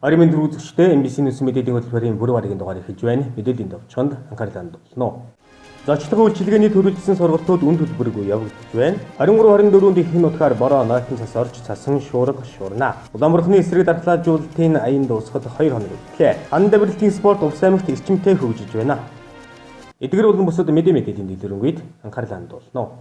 Орийн мэндийн үзэгчдээ MBC NEWS Мэдээллийн хөтөлбөрийн бүрэн баригын дугаар эхэлж байна. Мэдээллийн төвчөнд анхаарлаа хандуулно. Зочлогын үйлчилгээний төрөлжсөн сургалтууд үн төлбөргүй явагдаж байна. 23-24-нд их нутгаар бороо нойтон цас орж цасан шуурга шуурна. Улаанборхны эсрэг дархлаажуулалтын аян дуусахад 2 хоног үлдлээ. Хан давирлтын спорт Увс аймагт эрчимтэй хөгжиж байна. Эдгээр болон бусад мэдээллийн дэлгэрэнгээд анхаарлаа хандуулно.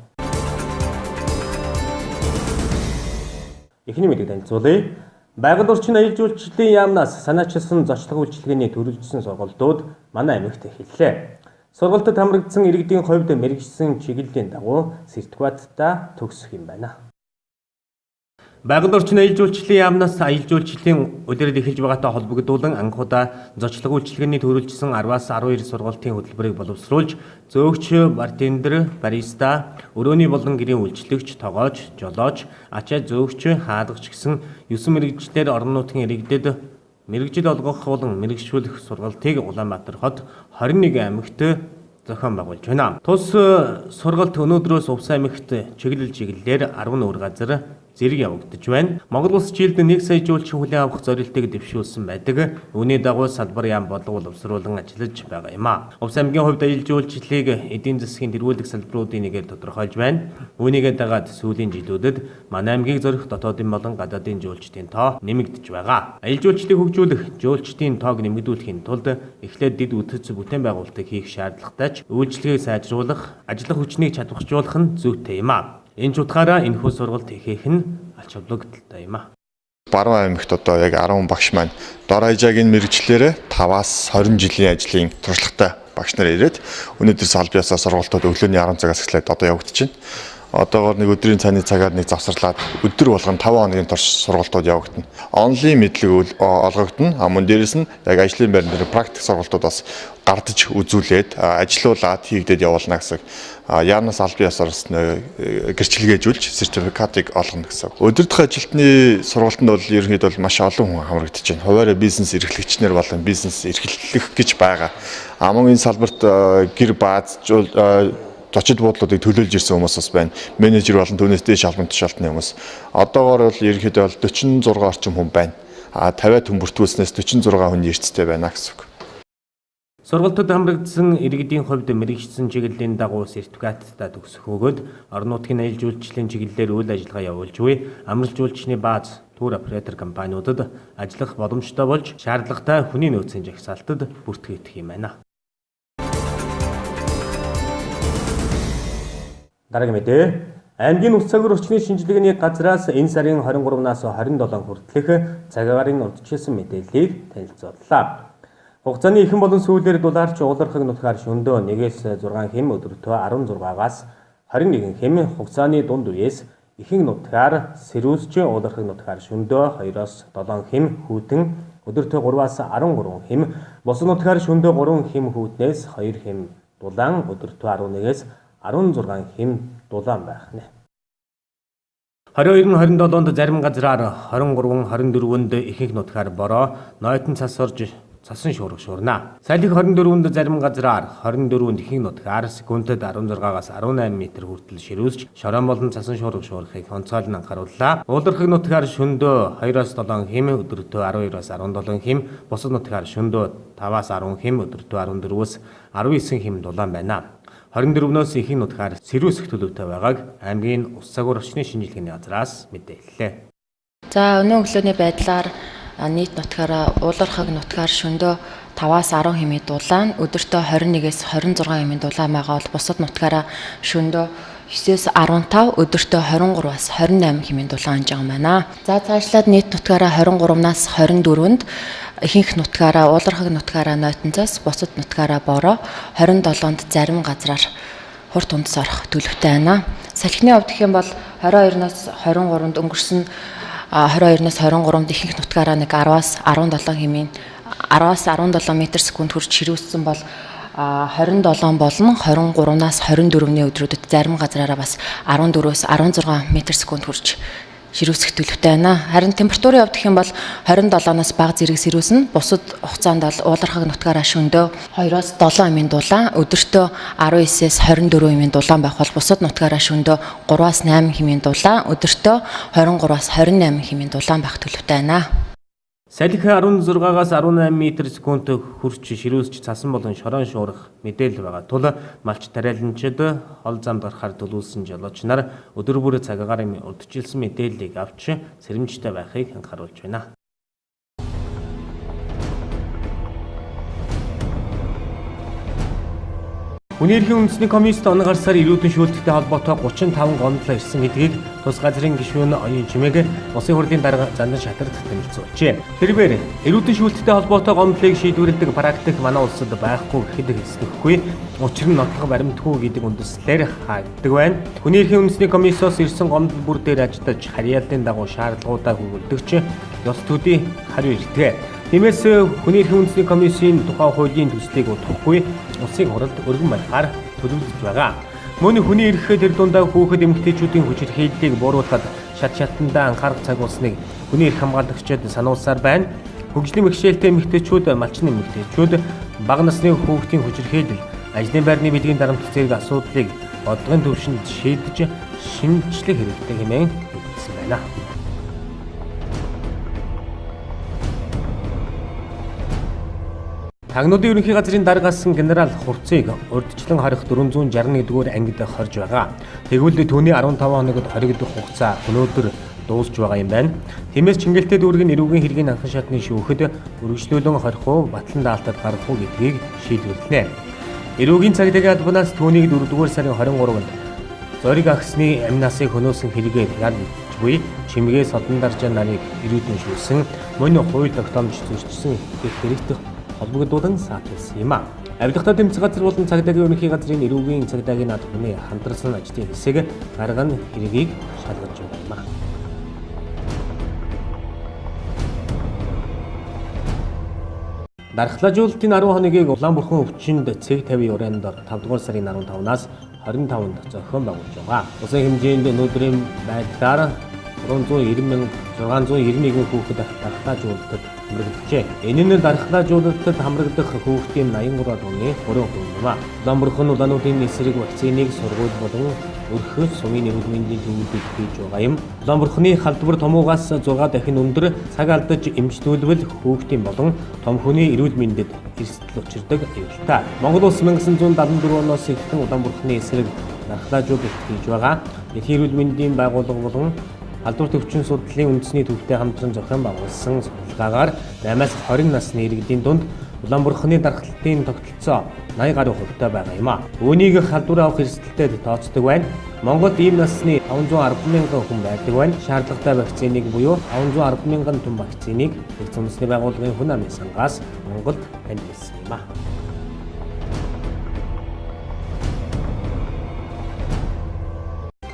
Эхний мэдээг танилцуулъя. Байгаль орчин аялал жуулчлалын яамнаас санаачилсан зочлогын үйлчилгээний төрөлжсөн сургалтууд манай аймагт эхэллээ. Сургалтад хамрагдсан иргэдийн хувьд мэргэжсэн чиглэлийн дагуу сертификаттай төгсөх юм байна. Байгаль орчин аялал жуулчлалын яамнаас аялал жуулчлалын удирдал эхэлж байгаатай холбогдуулан анхудаа зочлогын үйлчилгээний төрөлжсөн 10-аас 12 сургалтын хөтөлбөрийг боловсруулж зөөгч, бартендер, бариста, өрөөний болон гэрийн үйлчлэгч, тогоож, жолооч, ачаа зөөгч, хаалгач гэсэн 9 мэргэжлэр орон нутгийн иргэдэд мэргэжил олгох болон мэргэжшүүлэх сургалтыг Улаанбаатар хот 21 аймагт зохион байгуулж байна. Тус сургалт өнөөдрөөс Увс аймагт чиглэлээр 14 газар зэрэг явагдаж байна. Монгол улс жилд 1 сая жуулчин хүлээн авах зорилтыг дэвшүүлсэн байдаг. Үүний дагуу салбар яам боловсруулан ажиллаж байгаа юм а. Увс аймгийн хувьд аялал жуулчлалыг эдийн засгийн тэргүүлэх салбаруудын нэгээр тодорхойлж байна. Үүнийгээ дагаад сүүлийн жилүүдэд манай аймгийг зорих дотоодын болон гадаадын жуулчдын тоо нэмэгдэж байгаа. Аялал жуулчлалыг хөгжүүлэх, жуулчдын тоог нэмэгдүүлэхийн тулд эхлээд дэд үтц бүтээн байгуулалтыг хийх шаардлагатай ч үйлчлэгийг сайжруулах, ажиллах хүчнийг чадваржуулах нь зүйтэй юм а. Энэ ч утгаараа энэхүү сургалт хийх нь ач холбогдолтой юм а. Баруун аймагт одоо яг 10 багш маань дор хаяжаагийн мэргэжлээрээ 5-аас 20 жилийн ажлын туршлагатай багш нар ирээд өнөөдөр салбарын ясаа сургалтууд өглөөний 10 цагаас эхлээд одоо явагдаж байна. Одоогоор нэг өдрийн цааны цагаар нэг завсарлаад өдөр болгон 5 хоногийн турш сургалтууд явагдана. Онлайн мэдлэг олгогдно. Мөн дээрэс нь яг ажлын байран дээр практик сургалтууд бас гардаж үзүүлээд ажилуулад хийгдээд явуулна гэсэн. Яамнаас албан ёсоос гэрчлэгээжүүлж сертификатыг олгоно гэсэн. Өдөртөх ажилтны сургалтанд бол ерөнхийдөө маш олон хүн хамрагдаж байна. Хуваарь бизнес эрхлэгчнэр болон бизнес эрхлэх гэж байгаа. Мөн энэ салбарт гэр бааз зочид буудлуудыг төлөөлж ирсэн хүмүүс бас байна. Менежер болон түүнээс дээш албан тушаалтны хүмүүс. Одоогоор бол ерөнхийдөө 46 орчим хүн байна. 50 хүн бүртгүүлснээс 46 хүн эрсдэлтэй байна гэсэн үг. Сургалтад хамрагдсан иргэдийн хувьд мэргэжсэн чиглэлийн дагуу сертификаттай төгсөх өгөөд орон нутгийн аялал жуулчлалын чиглэлээр үйл ажиллагаа явуулж буй амралт жуулчны бааз тур оператор компаниудад ажиллах боломжтой болж шаардлагатай хүний нөөцийн жагсаалтад бүртгэгдэх юм байна. Дараагийн мэдээ. Аймгийн ус цагур орчны шинжилгээний газраас энэ сарын 23-наас 27 хүртэлх цагаарын урьдчилсан мэдээллийг танилцууллаа. Хугацааны эхэн болон сүүлээр дулаарч уулархаг нутгаар шөнөдөө 1-ээс 6 хэм өдөртөө 16-аас 21 хэм хугацааны дунд үеэс ихэнх нутгаар сэрүүсч уулархаг нутгаар шөнөдөө 2-оос 7 хэм хүйтэн өдөртөө 3-аас 13 хэм бусад нутгаар шөнөдөө 3 хэм хүйтнээс 2 хэм дулаан өдөртөө 11-ээс 16 хэм дулаан байх нэ. 22-27-нд зарим газраар 23-24-нд ихэнх нутгаар бороо нойтон цас орж цасан шуурга шуурна. Сайлх 24-нд зарим газраар 24-нд ихэнх нутгаар секундэд 16-аас 18 м хүртэл ширүүлж шорон болон цасан шуурга шуурхыг онцгойлон анхаарууллаа. Уулархаг нутгаар шөнөдөө 2-оос 7 хэм өдөртөө 12-оос 17 хэм бусад нутгаар шөнөдөө 5-аас 10 хэм өдөртөө 14-өөс 19 хэм дулаан байна. 24-өөс ихэнх нутгаар сэрүүсэх төлөвтэй байгааг аймгийн ус цагур орчны шинжилгээний газраас мэдээллээ. За өнөө өглөөний байдлаар нийт нутгаараа уулархаг нутгаар шөнөдөө 5-аас 10 хэмээн дулаан, өдөртөө 21-ээс 26 хэмээн дулаан байгаа бол бусад нутгаараа шөнөдөө 9-ээс 15, өдөртөө 23-аас 28 хэмээн дулаан анж байгаа юм байна. За цаашлаад нийт нутгаараа 23-наас 24-нд ихэнх нутгаараа уулархаг нутгаараа нойтонцоос бусад нутгаараа бороо 27-нд зарим газраар хурд тундас орох төлөвтэй байна. Салхины хувьд гэх юм бол 22-наас 23-нд өнгөрсөн 22-наас 23-нд ихэнх нутгаараа нэг 10-аас 17 хэмээн 10-аас 17 м/сек хүрч ширүүссэн бол 27 болон 23-наас 24-ний өдрүүдэд зарим газраараа бас 14-өөс 16 м/сек хүрч ширүүсэх төлөвтэй байна. Харин температурын хувьд гэх юм бол 27-наас бага зэрэг сэрүүснэ. Бусад хугацаанд бол уулархаг нутгаараа шөнөдөө 2-оос 7 эмийн дулаан, өдөртөө 19-ээс 24 эмийн дулаан байх бол бусад нутгаараа шөнөдөө 3-аас 8 эмийн дулаан, өдөртөө 23-аас 28 эмийн дулаан байх төлөвтэй байна. Салхи 16-аас 18 м/сек хүрч ширүүсч цасан болон шорон шуурах мэдээлэл байгаа тул малч тариаланчид хол замд гарахаар төлөвлөсөн жолооч нар өдөр бүр цагаагаар урдчилсан мэдээллийг авч сэрэмжтэй байхыг анхааруулж байна. Хүний эрхийн үндэсний комиссд он гарсаар ирүүдэн шүүлттэй холбоотой 35 гомдлоо ирсэн гэдгийг тус газрын гишүүн оюун чимээг Улсын хурлын дарга зандан шатарт тэмэлцүүлжээ. Тэрээр ирүүдэн шүүлттэй холбоотой гомдлыг шийдвэрлэдэг практик манай улсад байхгүй гэхэд хэсдэхгүй. Учир нь нотлох баримтгүй гэдэг үндэслэлээр хаагддаг байна. Хүний эрхийн үндэсний комиссоос ирсэн гомдол бүр дээр ажиллаж харьяаллын дагуу шаардлагуудаа хүргэлдэгч ёс төдий хариу ирдэг. Тиймээс хүний эрхийн үндэсний комиссийн тухай хуулийн төслийг удахгүй Улсын хурлд өргөн барихаар төлөвлөж байгаа. Мөн хүний эрх төр дундаа хүүхэд эмэгтэйчүүдийн хүчирхийллийг бууруулахад шатандаа анхаарах цаг болсныг хүний эрх хамгаалагчид сануулсаар байна. Хөгжлийн бэрхшээлтэй эмэгтэйчүүд, малчин эмэгтэйчүүд, бага насны хүүхдийн хүчирхийлэл, ажлын байрны бэлгийн дарамт зэрэг асуудлыг бодлогын түвшинд шийдэж шинжлэх хэрэгтэй хэмээн хэлсэн байна. Тагнуудын ерөнхий газрын даргасан генерал Хурцыг урьдчилан харих 461-р ангид хорж байгаа. Тэгвэл түүний 15 хоногт хоригдох хугацаа өнөөдөр дуусч байгаа юм байна. Тиймээс Чингэлтэй дүүргийн эрүүгийн хэргийн анхан шатны шүүхэд үргэлжлүүлэн хорих уу, батлан даалтад гарах уу гэдгийг шийдвэрлэнэ. Эрүүгийн цагдаагийн албанаас түүнийг 4-р сарын 23-нд зориг агсны амнасыг хөнөөсөн хэрэгээр ялжгүй чимгээ содон даржаа нарыг ирүүдэн шүүлсэн мөн хууль тогтоомж зөрчсөн гэх хэрэгт холбогдуулан саатуулсан юм а. Авилгатай тэмцэх газар болон цагдаагийн ерөнхий газрын эрүүгийн цагдаагийн албаны хамтарсан ажлын хэсэг гарган хэргийг шалгаж байгаа юм а. Дархлаажуулалтын 10 хоногийг Улаанбурхан өвчинд цэг 50 урайндор 5-р сарын 15-наас 25-нд зохион байгуулж байгаа. Усан хэмжээнд өнөөдрийн байдлаар 691 хүүхэд дархлаажуулалтад хамрагджээ. Энэ нь дархлаажуулалтад хамрагдах хүүхдийн 83 тооны 3% юм а. Улаанбурхан улаануудын эсрэг вакциныг сургууль болон өрхөс сумын эрүүл мэндийн төвүүдэд хийж байгаа юм. Улаанбурханы халдвар томуугаас 6 дахин өндөр цаг алдаж эмчнүүлбэл хүүхдийн болон том хүний эрүүл мэндэд эрсдэл учирдаг аюултай. Монгол улс 1974 оноос эхлэн Улаанбурханы эсрэг дархлаажуулалт хийж байгаа. Дэлхийн эрүүл мэндийн байгууллага болон халдвар төвчин судлалын үндэсний төвтэй хамтран зохион байгуулсан судалгаагаар 8-аас 20 насны иргэдийн дунд Улаанбурханы дархлалтын тогтолцоо 80 гаруй хувьтай байгаа юм а. Үүнийг халдвар авах эрсдэлтэй тооцдог байна. Монголд ийм насны 510 мянган хүн байдаг байна. Шаардлагатай вакциныг буюу 510 мянган тонн вакциныг Нэгдсэн үндэсний байгууллагын хүн амын сангаас Монголд танилцсан юм а.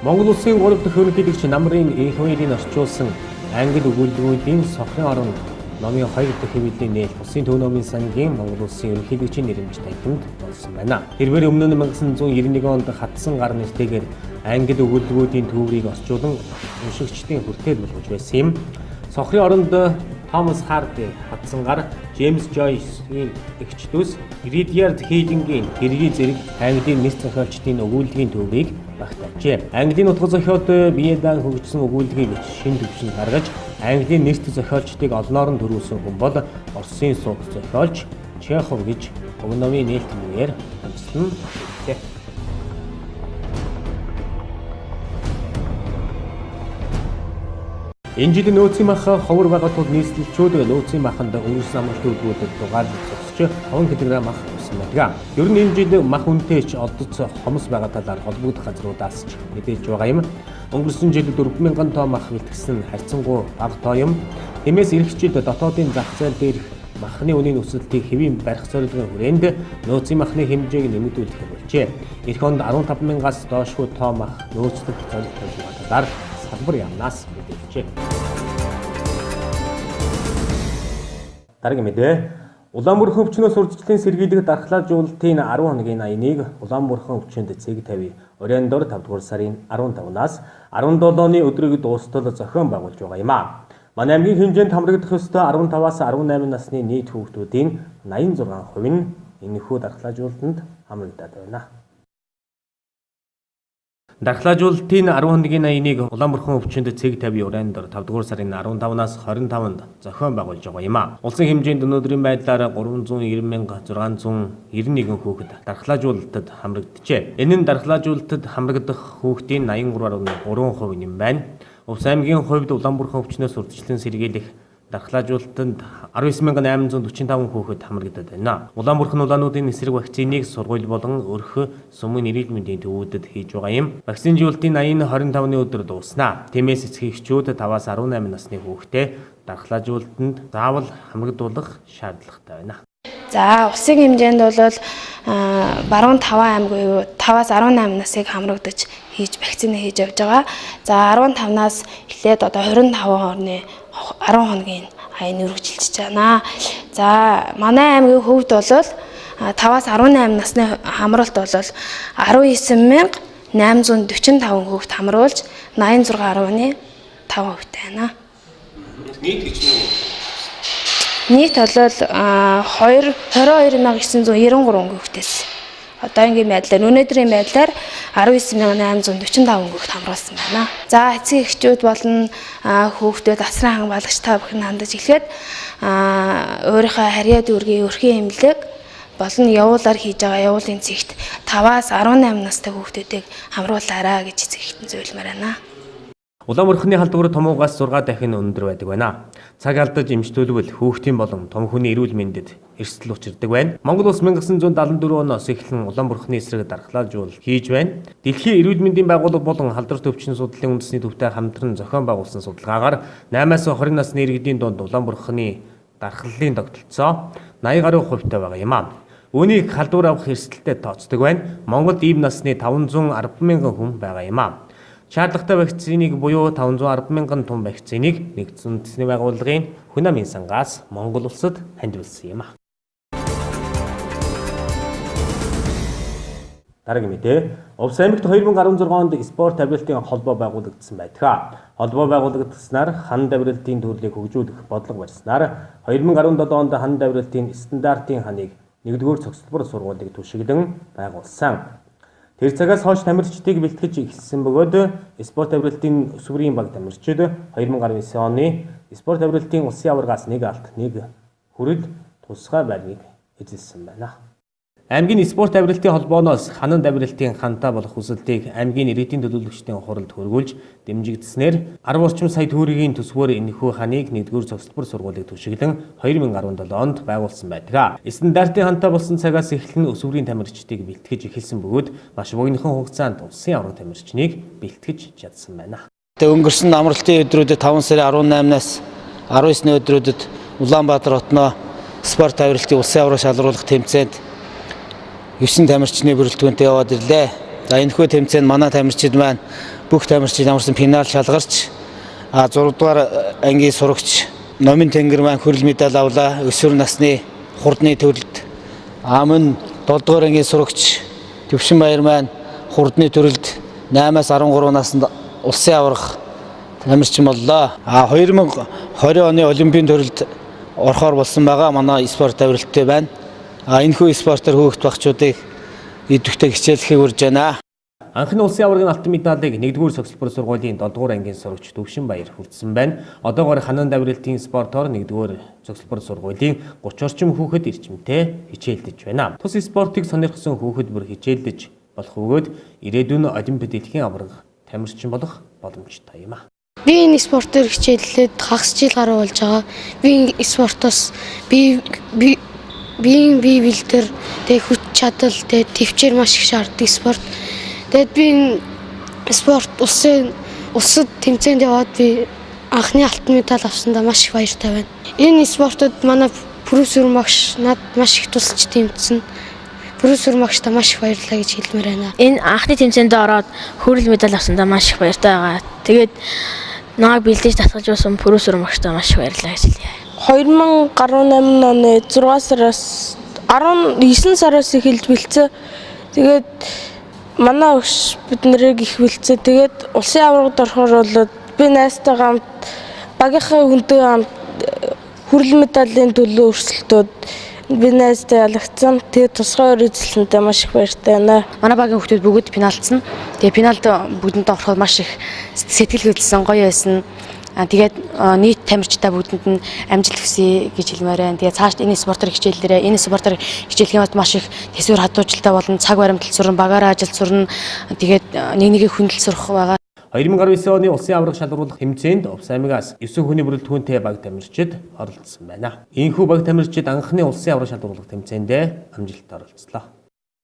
Монгол улсын 3 дахь ерөнхийлөгч намрын их хуйлыг орчуулсан англи өгүүлбэрүүдийн сохрын оронд номын 2 дахь хэвлэлийн нээл Улсын төв номын сангийн Монгол улсын ерөнхийлөгчийн нэрмж танхимд болсон байна. Тэрээр өмнө нь 1991 онд хатсан гар нэртэйгээр англи өгүүлбэрүүдийн төврийг орчуулан уншигчдын хүртэл болгож байсан юм. Сохрын оронд Томас Харди хатсан гар, Джеймс Жойсийн эгчлүүс Ридьярд Хейлингийн хэргийн зэрэг английн нэс зохиолчдын өгүүлбэрийн төврийг багтаажээ. Английн утга зохиод бие даан хөгжсөн өгүүлбэрийг шинэ төвшөнд гаргаж, английн нэрт зохиолчдыг олноор нь төрүүлсэн хүн бол Оросын сууд зохиолч Чехов гэж уг номын нээлтмээр онцлон хэлжээ. Энэ жил нөөцийн мах ховор байгаа тул нийслэлчүүд нөөцийн маханд өнгөрсөн амралтын өдрүүдэд дугаарлаж зогсож 5 кг мах авсан байдаг. Ер нь энэ жил мах үнэтэйч олдоц хомс байгаа талаар холбогдох газруудаас ч мэдээлж байгаа юм. Өнгөрсөн жил 4000 тонн мах бэлтгэсэн харьцангуй бага тоо юм. Тиймээс эх жил дотоодын зах зээл дээрх махны үнийн өсөлтийг хэвийн барих зорилгын хүрээнд нөөцийн махны хэмжээг нэмэгдүүлэх болжээ. Эх онд 15000-аас доошгүй тоо мах нөөцлөх зорилго тавьж байгаа талаар салбар яамнаас мэдээлжээ. Дараагийн мэдээ. Улаанбурхан өвчнөөс урьдчилан сэргийлэх дархлаажуулалтын 10 хоногийн аяныг Улаанбурхан өвчнөд цэг 50 Орендор 5-р сарын 15-наас 17 оны өдрийг дуустал зохион байгуулж байгаа юм а. Манай аймгийн хэмжээнд хамрагдах ёстой 15-аас 18 насны нийт хүүхдүүдийн 86% нь энэхүү дархлаажуулалтанд хамрагдаад байна. Дархлаажуулалтын 11-ийн 81-ийг Улаанбурхан өвчнөд цэг 50 уран дор 5 дугаар сарын 15-наас 25-нд зохион байгуулж байгаа юм а. Улсын хэмжээнд өнөөдрийн байдлаар 390,691 хүүхэд дархлаажуулалтад хамрагджээ. Энэ нь дархлаажуулалтад хамрагдах хүүхдийн 83.3% юм байна. Увс аймгийн хувьд Улаанбурхан өвчнөөс урьдчилан сэргийлэх дархлаажуулалтанд 19,845 хүүхэд хамрагдаад байна. Улаанбурхан улаануудын эсрэг вакциныг сургууль болон өрх сүмэн эрүүл мэндийн төвүүдэд хийж байгаа юм. Вакцинжуулалтын 80-25-ны өдөр дууснаа. Тиймээс эцэгчүүд 5-аас 18 насны хүүхдээ дархлаажуулалтанд заавал хамрагдуулах шаардлагатай байна. За улсын хэмжээнд бол баруун 5 аймгийн 5-аас 18 насыг хамрагдаж хийж вакцины хийж явж байгаа. За 15-наас эхлээд одоо 25 хорны 10 хоногийн хаяны үргэлжилж байна. За манай аймгийн хөвд бол 5-аас 18 насны хамруулалт бол 19,845 хүүхэд хамруулж 86.5% байна. Нийт хичнээн Нийт бол 22,993 хүүхдээс одоогийн байдлаар өнөөдрийн байдлаар 19,845 хүүхэд хамруулсан байна. За эцэг эхчүүд болон хүүхдүүд асран хамгаалагч та бүхэн хандаж эхлээд өөрийнхөө харьяа дүүргийн өрхийн эмнэлэг болон явуулаар хийж байгаа явуулын цэгт 5-аас 18 настай хүүхдүүдийг хамруулаарай гэж эцэг эхэд зөвлөмөр байна. Улаанбурханы халдвар томуугаас 6 дахин өндөр байдаг байна. Цаг алдаж эмчтүүлбэл хүүхдийн болон том хүний эрүүл мэндэд эрсдэл учирдаг байна. Монгол улс 1974 оноос эхлэн Улаанбурханы эсрэг дархлаажуулалт хийж байна. Дэлхийн эрүүл мэндийн байгууллага болон халдвар төвчин судлалын үндэсний төвтэй хамтран зохион байгуулсан судалгаагаар 8-аас 20 насны иргэдийн дунд Улаанбурханы дархлалын тогтолцоо 80 гаруй хувьтай байгаа юм а. Үүнийг халдвар авах эрсдэлтэй тооцдог байна. Монголд ийм насны 510,000 хүн байгаа юм а. Шаардлагатай вакциныг буюу 510,000 тонн вакциныг нэгдсэн үндэсний байгууллагын хүн амын сангаас Монгол улсад хандивуулсан юм а. Дараагийн мэдээ. Увс аймагт 2016 онд спорт тавилтын холбоо байгуулагдсан байдаг. Холбоо байгуулагдсанаар хан давиралтын төрлийг хөгжүүлэх бодлого барьснаар 2017 онд хан давиралтын стандартын ханыг 1-р цогцлбор сургуулийг түшиглэн байгуулсан. Тэр цагаас хойш тамирчдыг бэлтгэж эхэлсэн бөгөөд спорт тавиралтын өсвөрийн баг тамирчид 2019 оны спорт тавиралтын улсын аваргаас 1 алт 1 хүрэл тусгай байрныг эзэлсэн байна. Аймгийн спорт тавиралтын холбооноос ханан тавиралтын ханта болох хүсэлтийг аймгийн иргэдийн төлөөлөгчдийн хуралд хөргүүлж дэмжигдснээр 10 орчим сая төгрөгийн төсвөөр энэхүү ханыг 1-р цогцлбор сургуулийг түшиглэн 2017 онд байгуулсан байдаг. Стандартын ханта болсон цагаас эхлэн өсвөрийн тамирчдыг бэлтгэж эхэлсэн бөгөөд маш богинохон хугацаанд улсын аварга тамирчныг бэлтгэж чадсан байна. Өнгөрсөн амралтын өдрүүдэд 5 сарын 18-наас 19-ний өдрүүдэд Улаанбаатар хотноо спорт тавиралтын улсын аварга шалруулах тэмцээнд 9 тамирчны бүрэлдэхүүнтэй яваад ирлээ. За энэхүү тэмцээнд манай тамирчид маань бүх тамирчид амарсан финал шалгарч 6 дугаар ангийн сурагч Номин Тэнгэр маань хүрэл медаль авлаа. Өсвөр насны хурдны төрөлд мөн 7 дугаар ангийн сурагч Төвшин Баяр маань хурдны төрөлд 8-аас 13 наснд улсын аварга тамирчин боллоо. 2020 оны олимпийн төрөлд орохоор болсон байгаа манай спорт тавиралттай байна. Энэхүү спортоор хүүхэд багчуудыг идэвхтэй хичээллэхийг урьж байна. Анхны улсын аваргын алтан медалийг 1-р цогцлбор сургуулийн 7 дугаар ангийн сурагч Төвшин Баяр хүртсэн байна. Одоогоор ханан давиралтын спортоор 1-р цогцлбор сургуулийн 30 орчим хүүхэд эрчимтэй хичээлдэж байна. Тус спортыг сонирхсон хүүхэд бүр хичээлдэж болох бөгөөд ирээдүйн олимпиад дэлхийн аварга тамирчин болох боломжтой юм а. Би энэ спортоор хичээллээд хагас жил гаруй болж байгаа. Би спортоос биеийн бие бэлтэр, хүч чадал, төвчээр маш их шаарддаг спорт. Тэгэд би энэ спорт улсад тэмцээнд яваад би анхны алтан медаль авсандаа маш их баяртай байна. Энэ спортод манай профессор багш надад маш их тусалж тэмцсэн. Профессор багштаа маш их баярлалаа гэж хэлмээр байна. Энэ анхны тэмцээнд ороод хүрэл медаль авсандаа маш их баяртай байгаа. Тэгээд намайг бэлдэж татгалж байсан профессор багштаа маш их баярлалаа гэж хэлье. 2018 оны 6 сараас 19 сараас эхэлж бэлдсэн. Тэгээд манай багш бид нарыг их бэлдсэн. Тэгээд улсын аваргад орохоор бол би найзтайгаа хамт багийнхаа хүнтэй хамт хүрэл медалийн төлөө өрсөлдөөд Би найзтай ялагдсан. Тэгээд тусгай үргэлжлэлтэнтэй маш их баяртай байна. Манай багийн хүмүүс бүгд пенальтсан. Тэгээ пеналт бүгдэнд ороход маш их сэтгэл хөдлөсөн, гоё байсан. Тэгээд нийт тамирчтай бүгдэнд нь амжилт хүсье гэж хэлмээр байна. Тэгээд цааш энэ спортоор хичээллээрээ энэ спортоор хичээлэх юмд маш их төсвөр хадгалтай болон цаг баримтал сурна, багаараа ажил сурна. Тэгээд нэг хүндэл сурах байгаа. 2019 оны улсын аварга шалгаруулах тэмцээнд Увс аймагаас 9 хүний бүрэлдэхүүнтэй баг тамирчид оролцсон байна. Энэхүү баг тамирчид анхны улсын аварга шалгаруулах тэмцээндээ амжилттай оролцлоо.